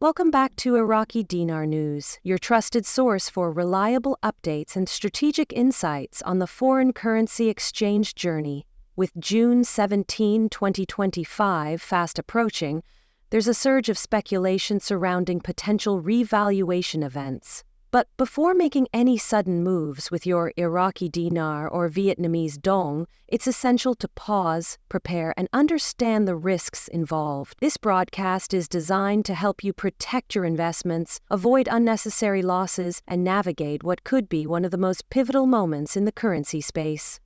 Welcome back to Iraqi Dinar News, your trusted source for reliable updates and strategic insights on the foreign currency exchange journey. With June 17, 2025 fast approaching, there's a surge of speculation surrounding potential revaluation events. But before making any sudden moves with your Iraqi dinar or Vietnamese dong, it's essential to pause, prepare, and understand the risks involved. This broadcast is designed to help you protect your investments, avoid unnecessary losses, and navigate what could be one of the most pivotal moments in the currency space.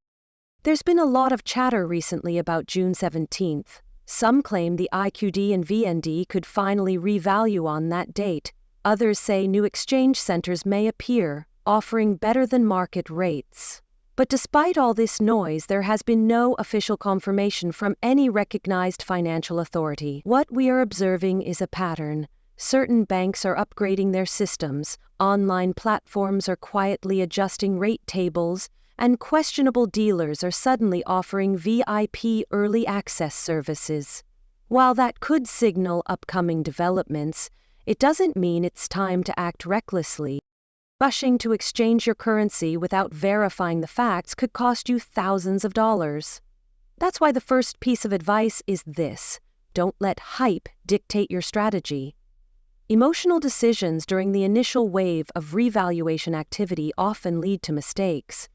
There's been a lot of chatter recently about June 17th. Some claim the IQD and VND could finally revalue on that date. Others say new exchange centers may appear, offering better-than-market rates. But despite all this noise, there has been no official confirmation from any recognized financial authority. What we are observing is a pattern. Certain banks are upgrading their systems, online platforms are quietly adjusting rate tables, and questionable dealers are suddenly offering VIP early access services. While that could signal upcoming developments, it doesn't mean it's time to act recklessly. Rushing to exchange your currency without verifying the facts could cost you thousands of dollars. That's why the first piece of advice is this: don't let hype dictate your strategy. Emotional decisions during the initial wave of revaluation activity often lead to mistakes.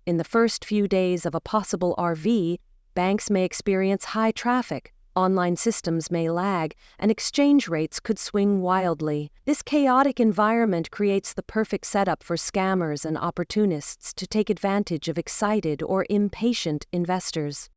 In the first few days of a possible RV, banks may experience high traffic, online systems may lag, and exchange rates could swing wildly. This chaotic environment creates the perfect setup for scammers and opportunists to take advantage of excited or impatient investors.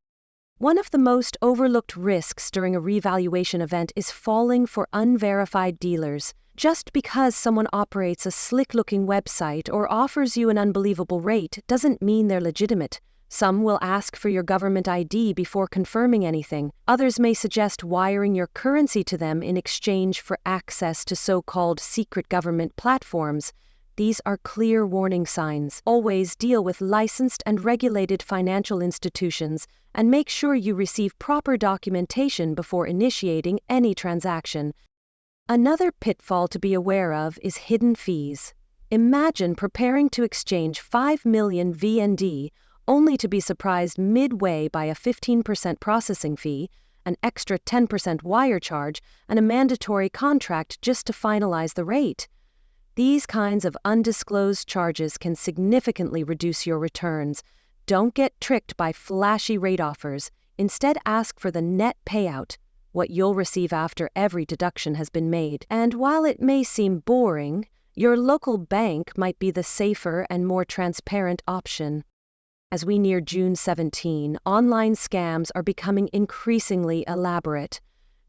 One of the most overlooked risks during a revaluation event is falling for unverified dealers. Just because someone operates a slick-looking website or offers you an unbelievable rate doesn't mean they're legitimate. Some will ask for your government ID before confirming anything. Others may suggest wiring your currency to them in exchange for access to so-called secret government platforms. These are clear warning signs. Always deal with licensed and regulated financial institutions and make sure you receive proper documentation before initiating any transaction. Another pitfall to be aware of is hidden fees. Imagine preparing to exchange 5 million VND only to be surprised midway by a 15% processing fee, an extra 10% wire charge, and a mandatory contract just to finalize the rate. These kinds of undisclosed charges can significantly reduce your returns. Don't get tricked by flashy rate offers. Instead, ask for the net payout, what you'll receive after every deduction has been made. And while it may seem boring, your local bank might be the safer and more transparent option. As we near June 17, online scams are becoming increasingly elaborate.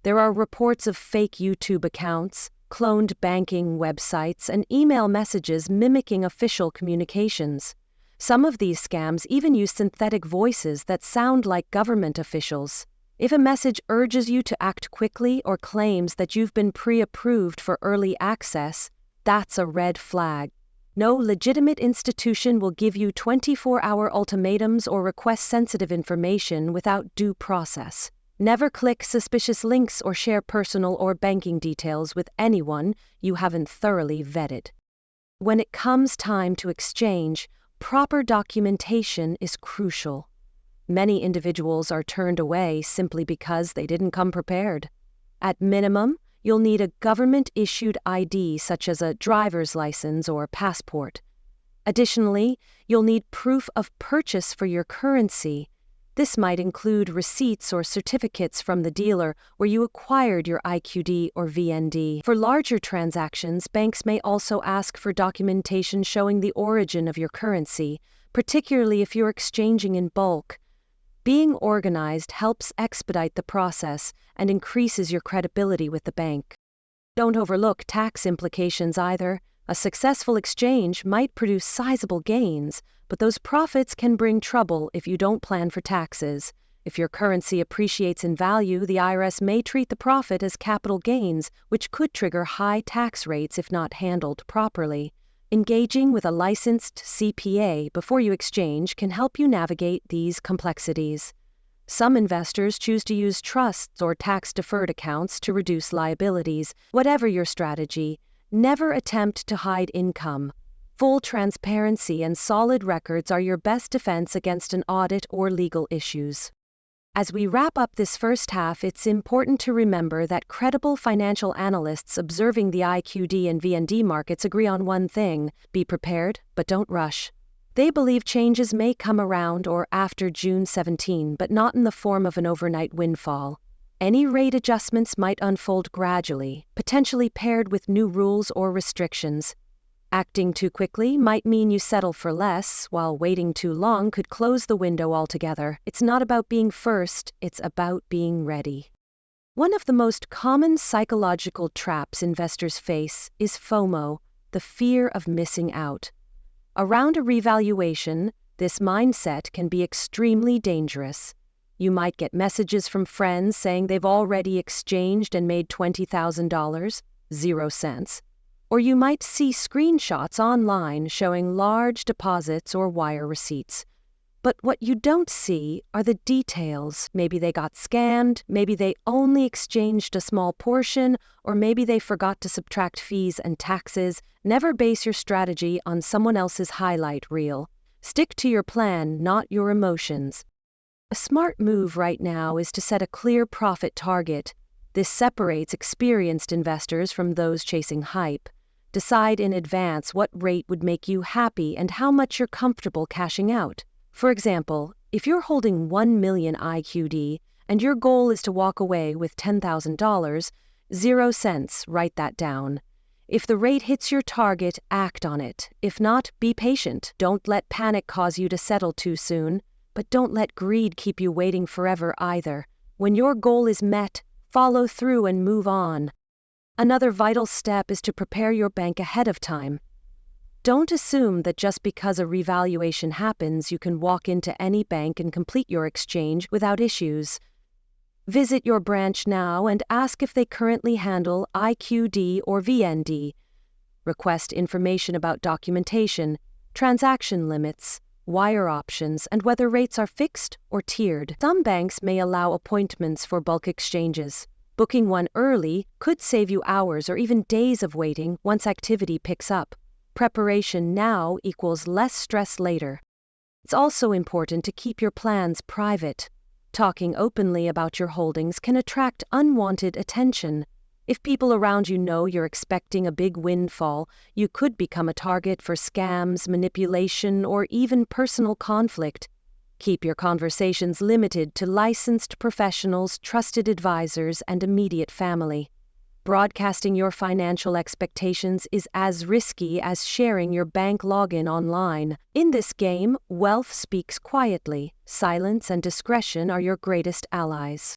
There are reports of fake YouTube accounts, cloned banking websites, and email messages mimicking official communications. Some of these scams even use synthetic voices that sound like government officials. If a message urges you to act quickly or claims that you've been pre-approved for early access, that's a red flag. No legitimate institution will give you 24-hour ultimatums or request sensitive information without due process. Never click suspicious links or share personal or banking details with anyone you haven't thoroughly vetted. When it comes time to exchange, proper documentation is crucial. Many individuals are turned away simply because they didn't come prepared. At minimum, you'll need a government-issued ID such as a driver's license or passport. Additionally, you'll need proof of purchase for your currency. This might include receipts or certificates from the dealer where you acquired your IQD or VND. For larger transactions, banks may also ask for documentation showing the origin of your currency, particularly if you're exchanging in bulk. Being organized helps expedite the process and increases your credibility with the bank. Don't overlook tax implications either. A successful exchange might produce sizable gains, but those profits can bring trouble if you don't plan for taxes. If your currency appreciates in value, the IRS may treat the profit as capital gains, which could trigger high tax rates if not handled properly. Engaging with a licensed CPA before you exchange can help you navigate these complexities. Some investors choose to use trusts or tax-deferred accounts to reduce liabilities. Whatever your strategy, never attempt to hide income. Full transparency and solid records are your best defense against an audit or legal issues. As we wrap up this first half, it's important to remember that credible financial analysts observing the IQD and VND markets agree on one thing: be prepared, but don't rush. They believe changes may come around or after June 17, but not in the form of an overnight windfall. Any rate adjustments might unfold gradually, potentially paired with new rules or restrictions. Acting too quickly might mean you settle for less, while waiting too long could close the window altogether. It's not about being first, it's about being ready. One of the most common psychological traps investors face is FOMO, the fear of missing out. Around a revaluation, this mindset can be extremely dangerous. You might get messages from friends saying they've already exchanged and made $20,000, 0 cents. Or you might see screenshots online showing large deposits or wire receipts. But what you don't see are the details. Maybe they got scammed, maybe they only exchanged a small portion, or maybe they forgot to subtract fees and taxes. Never base your strategy on someone else's highlight reel. Stick to your plan, not your emotions. A smart move right now is to set a clear profit target. This separates experienced investors from those chasing hype. Decide in advance what rate would make you happy and how much you're comfortable cashing out. For example, if you're holding 1 million IQD and your goal is to walk away with $10,000, 0 cents, write that down. If the rate hits your target, act on it. If not, be patient. Don't let panic cause you to settle too soon, but don't let greed keep you waiting forever either. When your goal is met, follow through and move on. Another vital step is to prepare your bank ahead of time. Don't assume that just because a revaluation happens, you can walk into any bank and complete your exchange without issues. Visit your branch now and ask if they currently handle IQD or VND. Request information about documentation, transaction limits, wire options, and whether rates are fixed or tiered. Some banks may allow appointments for bulk exchanges. Booking one early could save you hours or even days of waiting once activity picks up. Preparation now equals less stress later. It's also important to keep your plans private. Talking openly about your holdings can attract unwanted attention. If people around you know you're expecting a big windfall, you could become a target for scams, manipulation, or even personal conflict. Keep your conversations limited to licensed professionals, trusted advisors, and immediate family. Broadcasting your financial expectations is as risky as sharing your bank login online. In this game, wealth speaks quietly. Silence and discretion are your greatest allies.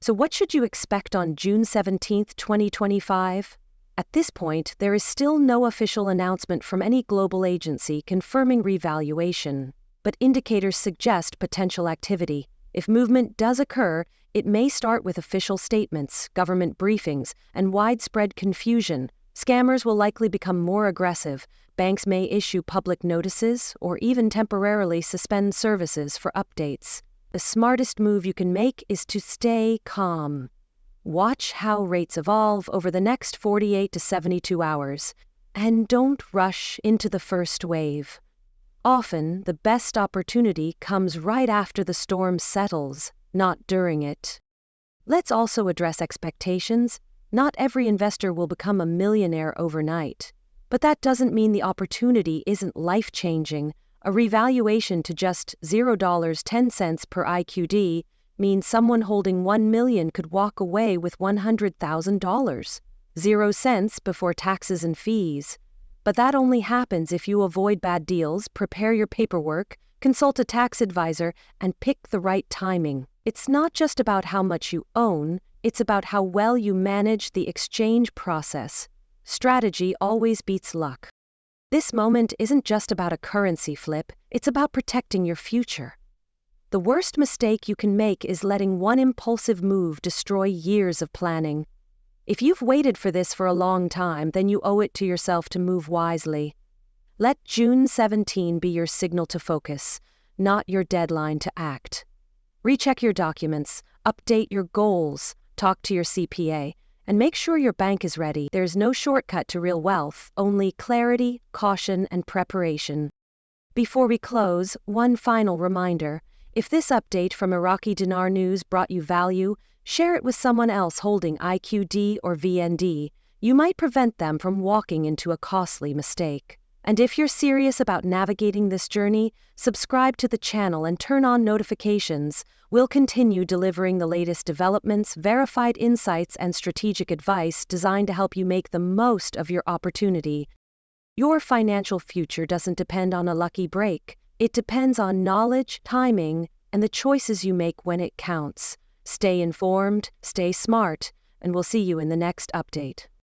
So what should you expect on June 17, 2025? At this point, there is still no official announcement from any global agency confirming revaluation, but indicators suggest potential activity. If movement does occur, it may start with official statements, government briefings, and widespread confusion. Scammers will likely become more aggressive. Banks may issue public notices or even temporarily suspend services for updates. The smartest move you can make is to stay calm. Watch how rates evolve over the next 48 to 72 hours, and don't rush into the first wave. Often, the best opportunity comes right after the storm settles, not during it. Let's also address expectations. Not every investor will become a millionaire overnight. But that doesn't mean the opportunity isn't life-changing. A revaluation to just $0.10 per IQD means someone holding 1 million could walk away with $100,000, 0 cents before taxes and fees. But that only happens if you avoid bad deals, prepare your paperwork, consult a tax advisor, and pick the right timing. It's not just about how much you own, it's about how well you manage the exchange process. Strategy always beats luck. This moment isn't just about a currency flip, it's about protecting your future. The worst mistake you can make is letting one impulsive move destroy years of planning. If you've waited for this for a long time, then you owe it to yourself to move wisely. Let June 17 be your signal to focus, not your deadline to act. Recheck your documents, update your goals, talk to your CPA, and make sure your bank is ready. There's no shortcut to real wealth, only clarity, caution, and preparation. Before we close, one final reminder. If this update from Iraqi Dinar News brought you value, share it with someone else holding IQD or VND. You might prevent them from walking into a costly mistake. And if you're serious about navigating this journey, subscribe to the channel and turn on notifications. We'll continue delivering the latest developments, verified insights, and strategic advice designed to help you make the most of your opportunity. Your financial future doesn't depend on a lucky break. It depends on knowledge, timing, and the choices you make when it counts. Stay informed, stay smart, and we'll see you in the next update.